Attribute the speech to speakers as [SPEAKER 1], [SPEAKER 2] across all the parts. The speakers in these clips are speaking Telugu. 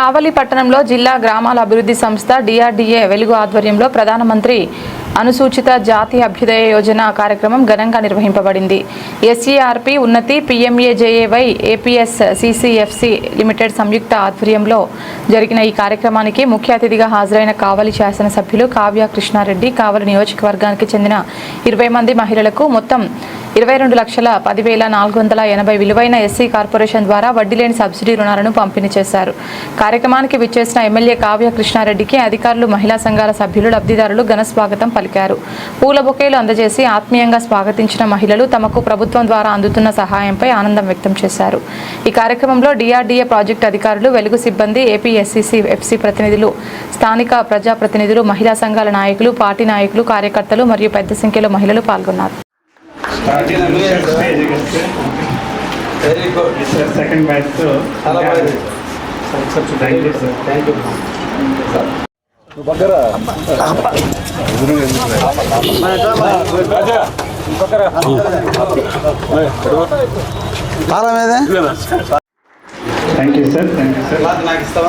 [SPEAKER 1] కావలి పట్టణంలో జిల్లా గ్రామాల అభివృద్ధి సంస్థ డిఆర్డీఏ వెలుగు ఆధ్వర్యంలో ప్రధానమంత్రి అనుసూచిత జాతి అభ్యుదయ యోజన కార్యక్రమం ఘనంగా నిర్వహింపబడింది. ఎస్ఈఆర్పి ఉన్నతి పిఎంఏజేఏవై ఏపీఎస్ సిసిఎఫ్సి లిమిటెడ్ సంయుక్త ఆధ్వర్యంలో జరిగిన ఈ కార్యక్రమానికి ముఖ్య అతిథిగా హాజరైన కావలి శాసనసభ్యులు కావ్య కృష్ణారెడ్డి కావలి నియోజకవర్గానికి చెందిన 20 మంది మహిళలకు మొత్తం 22,10,480 విలువైన ఎస్సీ కార్పొరేషన్ ద్వారా వడ్డీ లేని సబ్సిడీ రుణాలను పంపిణీ చేశారు. కార్యక్రమానికి విచ్చేసిన ఎమ్మెల్యే కావ్య కృష్ణారెడ్డికి అధికారులు, మహిళా సంఘాల సభ్యులు, లబ్ధిదారులు ఘన స్వాగతం పలికారు. పూల బొకేలు అందజేసి ఆత్మీయంగా స్వాగతించిన మహిళలు తమకు ప్రభుత్వం ద్వారా అందుతున్న సహాయంపై ఆనందం వ్యక్తం చేశారు. ఈ కార్యక్రమంలో డిఆర్డీఏ ప్రాజెక్టు అధికారులు, వెలుగు సిబ్బంది, ఏపీ ఎఫ్సీ ప్రతినిధులు, స్థానిక ప్రజాప్రతినిధులు, మహిళా సంఘాల నాయకులు, పార్టీ నాయకులు, కార్యకర్తలు మరియు పెద్ద సంఖ్యలో మహిళలు పాల్గొన్నారు.
[SPEAKER 2] Very good. It's the second batch. So, thank you, sir. Thank you. Thank you, sir. Thank you, sir.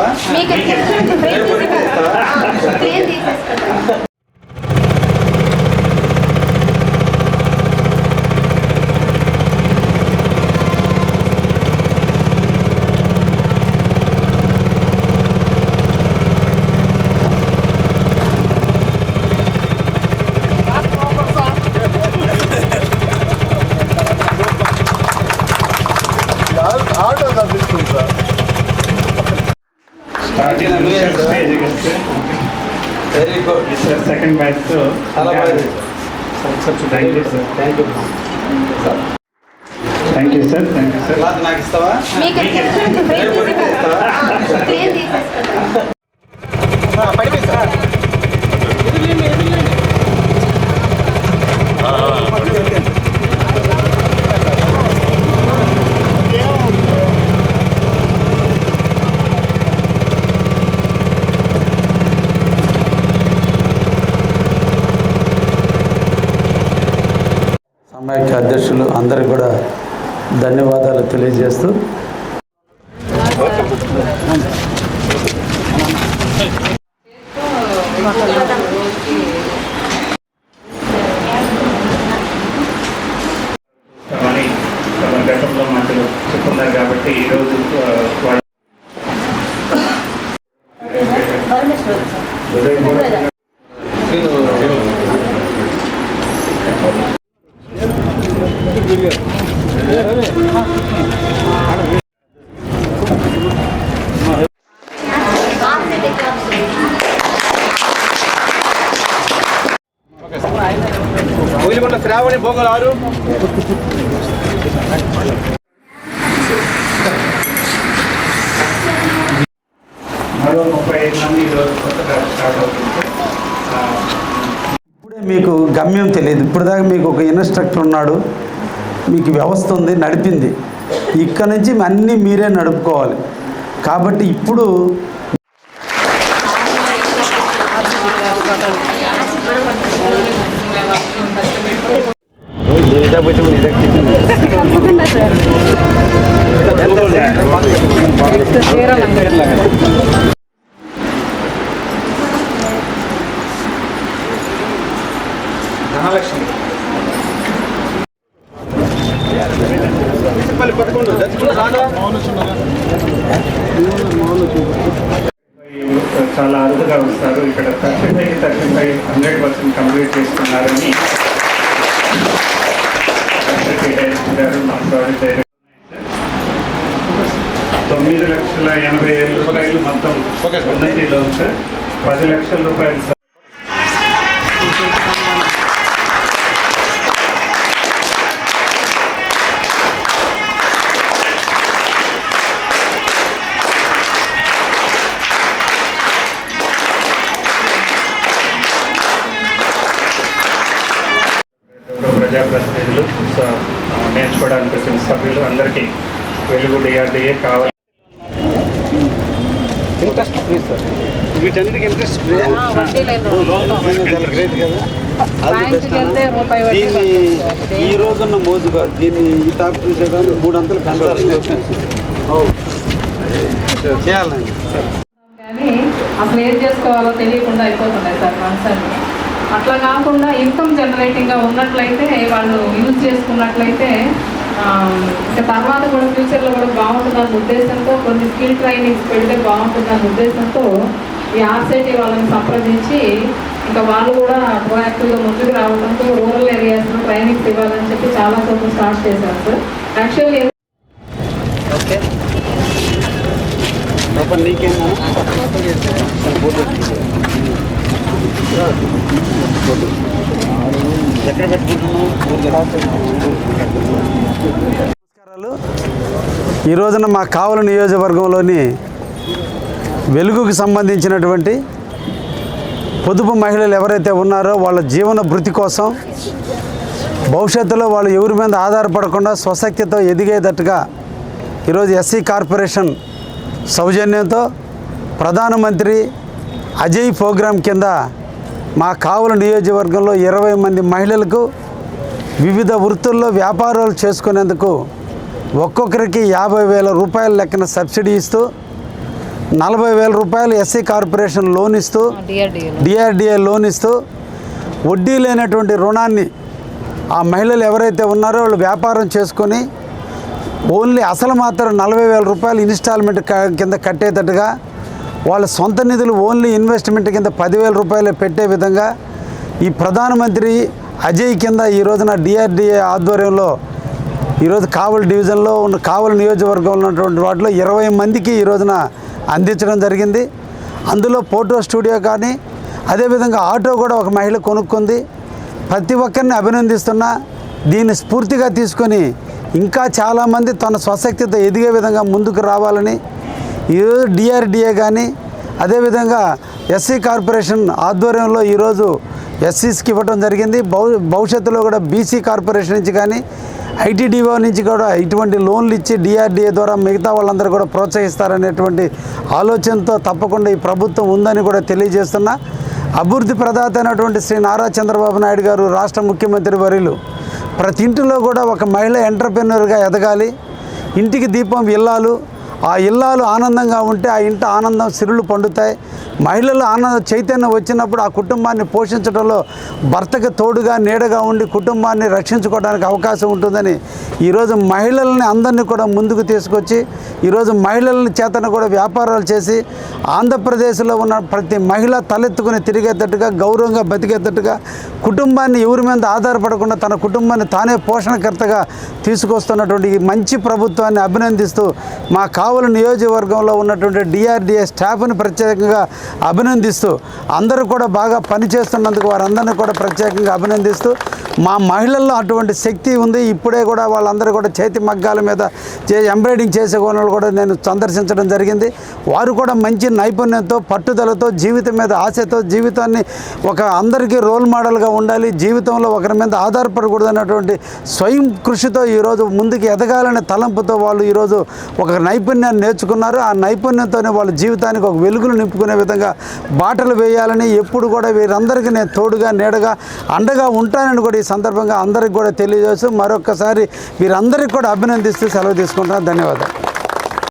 [SPEAKER 2] Very good. It's the second batch. So, thank you, sir. Thank you. Thank you, sir. Thank you, sir.
[SPEAKER 3] సమాఖ్య అధ్యక్షులు అందరికీ కూడా ధన్యవాదాలు తెలియజేస్తూ
[SPEAKER 2] గతంలో మాటలు చెప్పుకున్నారు కాబట్టి ఈరోజు
[SPEAKER 4] శ్రావణి భోగలారు
[SPEAKER 2] మరో 35 మంది ఈరోజు కొత్తగా స్టార్ట్ అవుతుంది.
[SPEAKER 3] ఇప్పుడే మీకు గమ్యం తెలియదు. ఇప్పుడు దాకా మీకు ఒక ఇన్స్ట్రక్టర్ ఉన్నాడు, మీకు వ్యవస్థ ఉంది, నడిపింది. ఇక్కడ నుంచి అన్నీ మీరే నడుపుకోవాలి. కాబట్టి ఇప్పుడు
[SPEAKER 4] ధనలక్ష్మి
[SPEAKER 2] చాలా అరుదుగా వస్తారు. ఇక్కడ 35 కంప్లీట్ చేస్తున్నారని మా ప్రాజెక్ట్ 9,80,000 రూపాయలు మొత్తం ఉన్నతిలో సార్. 10 లక్షల రూపాయలు సార్. ప్రజాప్రతినిధులు, నేర్చుకోవడానికి వచ్చిన సభ్యులు అందరికీ వెలుగు డిఆర్డీఏ కావాలి.
[SPEAKER 4] ఇంట్రెస్ట్ ఫ్రీ సార్, వీటన్నిటికీ ఇంట్రెస్ట్ ఫ్రీ. గ్రేట్ కదా. దీన్ని ఈ రోజున్న మోజుగా దీన్ని ఈ టాప్ చూసే కానీ 3 అంతలు పెంచాలి. చేయాలండి.
[SPEAKER 1] కానీ అసలు ఏం చేసుకోవాలో తెలియకుండా అయిపోతున్నాయి సార్ ఫండ్స్ అన్ని. అట్లా కాకుండా ఇన్కమ్ జనరేటింగ్గా ఉన్నట్లయితే వాళ్ళు యూజ్ చేసుకున్నట్లయితే ఇంకా తర్వాత కూడా ఫ్యూచర్లో కూడా బాగుంటుందన్న ఉద్దేశంతో కొన్ని స్కిల్ ట్రైనింగ్స్ పెడితే బాగుంటుందన్న ఉద్దేశంతో ఈ ఆర్సైటీ వాళ్ళని సంప్రదించి ఇంకా వాళ్ళు కూడా ప్రొయాక్టివ్గా ముందుకు రావడంతో రూరల్ ఏరియాస్లో ట్రైనింగ్స్ ఇవ్వాలని చెప్పి చాలా చోట్ల స్టార్ట్ చేశారు సార్. యాక్చువల్లీ
[SPEAKER 4] ఓకే నీకేమో ఎక్కడ
[SPEAKER 3] నమస్కారాలు. ఈ రోజున మా కావలి నియోజకవర్గంలోని వెలుగుకు సంబంధించినటువంటి పొదుపు మహిళలు ఎవరైతే ఉన్నారో వాళ్ళ జీవన భృతి కోసం భవిష్యత్తులో వాళ్ళు ఎవరి మీద ఆధారపడకుండా స్వశక్తితో ఎదిగేటట్టుగా ఈరోజు ఎస్సీ కార్పొరేషన్ సౌజన్యంతో ప్రధానమంత్రి అజయ్ ప్రోగ్రాం కింద మా కావలి నియోజకవర్గంలో 20 మంది మహిళలకు వివిధ వృత్తుల్లో వ్యాపారాలు చేసుకునేందుకు ఒక్కొక్కరికి 50,000 రూపాయల లెక్కన సబ్సిడీ ఇస్తూ 40,000 రూపాయలు ఎస్సీ కార్పొరేషన్ లోన్ ఇస్తూ డిఆర్డిఏ లోన్ ఇస్తూ వడ్డీ లేనటువంటి రుణాన్ని ఆ మహిళలు ఎవరైతే ఉన్నారో వాళ్ళు వ్యాపారం చేసుకొని ఓన్లీ అసలు మాత్రం 40,000 రూపాయలు ఇన్స్టాల్మెంట్ కింద కట్టేటట్టుగా వాళ్ళ సొంత నిధులు ఓన్లీ ఇన్వెస్ట్మెంట్ కింద 10,000 రూపాయలు పెట్టే విధంగా ఈ ప్రధానమంత్రి అజయ్ కింద ఈ రోజున డిఆర్డిఏ ఆధ్వర్యంలో ఈరోజు కావలి డివిజన్లో ఉన్న కావలి నియోజకవర్గంలో ఉన్నటువంటి వాటిలో 20 మందికి ఈ రోజున అందించడం జరిగింది. అందులో ఫోటో స్టూడియో కానీ అదేవిధంగా ఆటో కూడా ఒక మహిళ కొనుక్కుంది. ప్రతి ఒక్కరిని అభినందిస్తున్నా. దీన్ని స్ఫూర్తిగా తీసుకొని ఇంకా చాలామంది తన స్వశక్తితో ఎదిగే విధంగా ముందుకు రావాలని ఈరోజు డిఆర్డిఏ కానీ అదేవిధంగా ఎస్సీ కార్పొరేషన్ ఆధ్వర్యంలో ఈరోజు ఎస్సీస్కి ఇవ్వడం జరిగింది. భవిష్యత్తులో కూడా బీసీ కార్పొరేషన్ నుంచి కానీ ఐటీడీఓ నుంచి కూడా ఇటువంటి లోన్లు ఇచ్చి డిఆర్డిఏ ద్వారా మిగతా వాళ్ళందరూ కూడా ప్రోత్సహిస్తారనేటువంటి ఆలోచనతో తప్పకుండా ఈ ప్రభుత్వం ఉందని కూడా తెలియజేస్తున్నా. అభివృద్ధి ప్రదాత అయినటువంటి శ్రీ నారా చంద్రబాబు నాయుడు గారు రాష్ట్ర ముఖ్యమంత్రి వర్యులు ప్రతి ఇంటిలో కూడా ఒక మహిళ ఎంటర్‌ప్రెన్యూర్గా ఎదగాలి. ఇంటికి దీపం ఇల్లాలు, ఆ ఇల్లాలు ఆనందంగా ఉంటే ఆ ఇంట ఆనందం సిరులు పండుతాయి. మహిళలు ఆనంద చైతన్యం వచ్చినప్పుడు ఆ కుటుంబాన్ని పోషించడంలో భర్తకు తోడుగా నీడగా ఉండి కుటుంబాన్ని రక్షించుకోవడానికి అవకాశం ఉంటుందని ఈరోజు మహిళల్ని అందరినీ కూడా ముందుకు తీసుకొచ్చి ఈరోజు మహిళల చేతను కూడా వ్యాపారాలు చేసి ఆంధ్రప్రదేశ్లో ఉన్న ప్రతి మహిళ తలెత్తుకుని తిరిగేటట్టుగా గౌరవంగా బతికేటట్టుగా కుటుంబాన్ని ఎవరి మీద ఆధారపడకుండా తన కుటుంబాన్ని తానే పోషణకర్తగా తీసుకొస్తున్నటువంటి ఈ మంచి ప్రభుత్వాన్ని అభినందిస్తూ మా కావలి నియోజకవర్గంలో ఉన్నటువంటి డిఆర్డిఏ స్టాఫ్ని ప్రత్యేకంగా అభినందిస్తూ అందరూ కూడా బాగా పనిచేస్తున్నందుకు వారందరినీ కూడా ప్రత్యేకంగా అభినందిస్తూ మా మహిళల్లో అటువంటి శక్తి ఉంది. ఇప్పుడే కూడా వాళ్ళందరూ కూడా చేతి మగ్గాల మీద ఎంబ్రాయిడింగ్ చేసే వాళ్ళు కూడా నేను సందర్శించడం జరిగింది. వారు కూడా మంచి నైపుణ్యంతో పట్టుదలతో జీవితం మీద ఆశతో జీవితాన్ని ఒక అందరికీ రోల్ మోడల్గా ఉండాలి, జీవితంలో ఒకరి మీద ఆధారపడకూడదు అన్నటువంటి స్వయం కృషితో ఈరోజు ముందుకు ఎదగాలనే తలంపుతో వాళ్ళు ఈరోజు ఒక నైపుణ్యాన్ని నేర్చుకున్నారు. ఆ నైపుణ్యంతోనే వాళ్ళ జీవితానికి ఒక వెలుగులు నింపుకునే విధంగా బాటలు వేయాలని ఎప్పుడు కూడా వీరందరికీ నేను తోడుగా నీడగా అండగా ఉంటానని కూడా ఈ సందర్భంగా అందరికి కూడా తెలియజేస్తూ మరొకసారి వీరందరికీ కూడా అభినందిస్తూ సెలవు తీసుకుంటున్నాను. ధన్యవాదాలు.